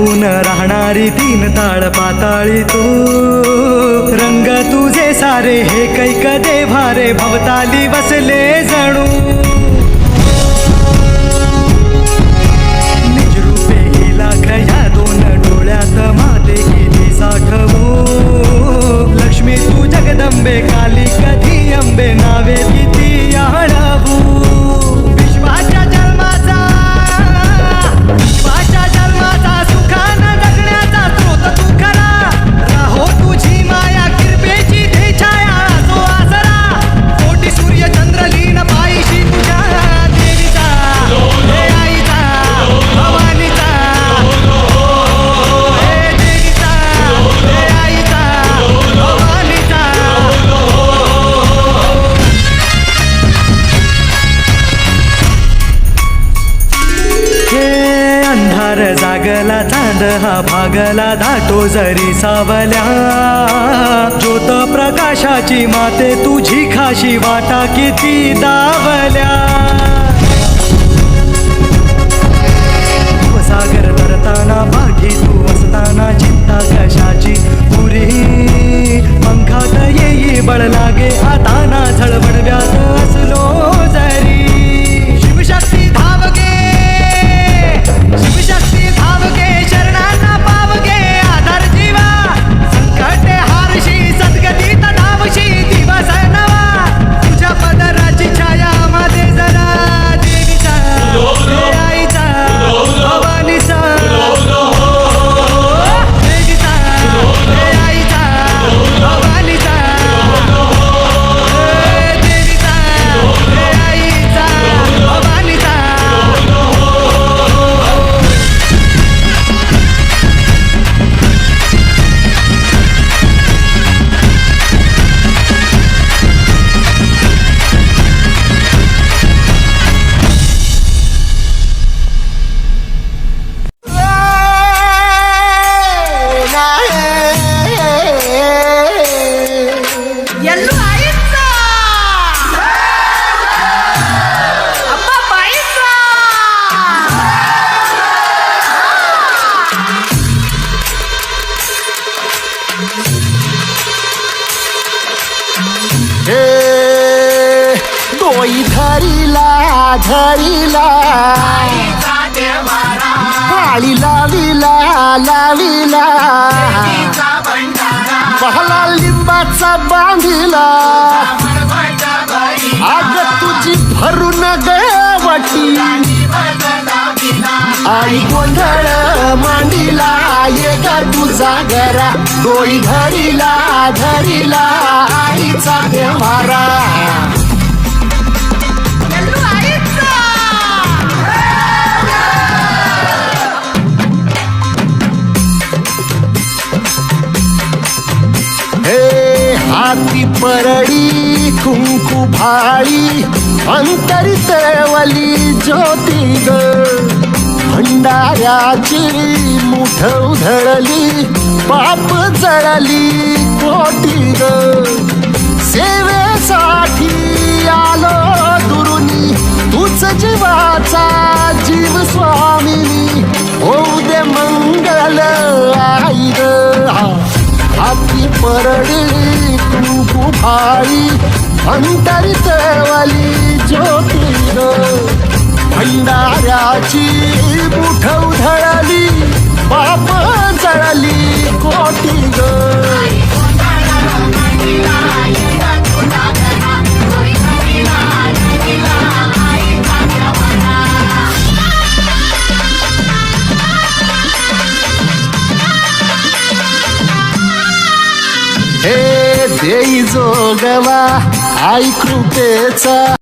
जपून राहणारी तीन ताळ पाताळी तू रंग तुझे सारे हे कैक देव्हारे भवताली बसले जणू निजरूपे ही लाख या दोन डोळ्यात माते केली साठवू लक्ष्मी तू जगदंबे काली कधी अंबे नावे किती आळवू विश्वाच्या जन्माचा सुखानं जगण्याचा स्रोत तू खरा राहो तुझी माया कृपेची दे छाया असो आसरा कोटी सूर्य चंद्र लीन पायीशी तुझ्या देवीचा हे आईचा भवानीचा हे देवीचा हे आईचा भवानीचा हे अंधार जागला चांद हा भागला दाटो जरी सावल्या ज्योत प्रकाशाची माते तुझी खाशी वाटा किती दावल्या सागर तरताना पाठी तू असताना चिंता कशाची पुरी पंखात येई बळ लागे आता ना झळबडव्यात असलो जरी शिवशक्ती धावगे शरणांना पावगे आधार जीवा संकटे हारशी सद्गतीत धावशी दिवस नवा तुझ्या पदराची छाया मध्ये जरा देवीचा हे आईचा भवानीचा देवीचा हे आईचा भवानीचा देवीचा हे आईचा भवानीचा ಎಲ್ಲೂ ಆಯ್ತ ಅಪ್ಪ ಬಾಯ್ತ हे डोई धरीला काळी लावीला पहला लिंबाचा बांधिला आग तुझी भरून गवटी आई गोंधळ मांडीला ये ग तुझा घरा डोई धरीला आईचा देवारा ಎಲ್ಲೂ ಆಯ್ತ हे हाती परडी कुंकू भाळी अंतरितवली ज्योती ग भंडाऱ्याची मुठ उधळली पाप जळली कोटी ग सेवेसाठी आलो दुरुनी तूच जीवाचा जीव स्वामिनी होऊ दे मंगल आई ग हाती परडी कुंकू भाळी अंतरितवली ज्योती ग भंडाऱ्याची मुठ उधळली पाप जळली कोटी ग हे देई जोगवा आई कृपेचा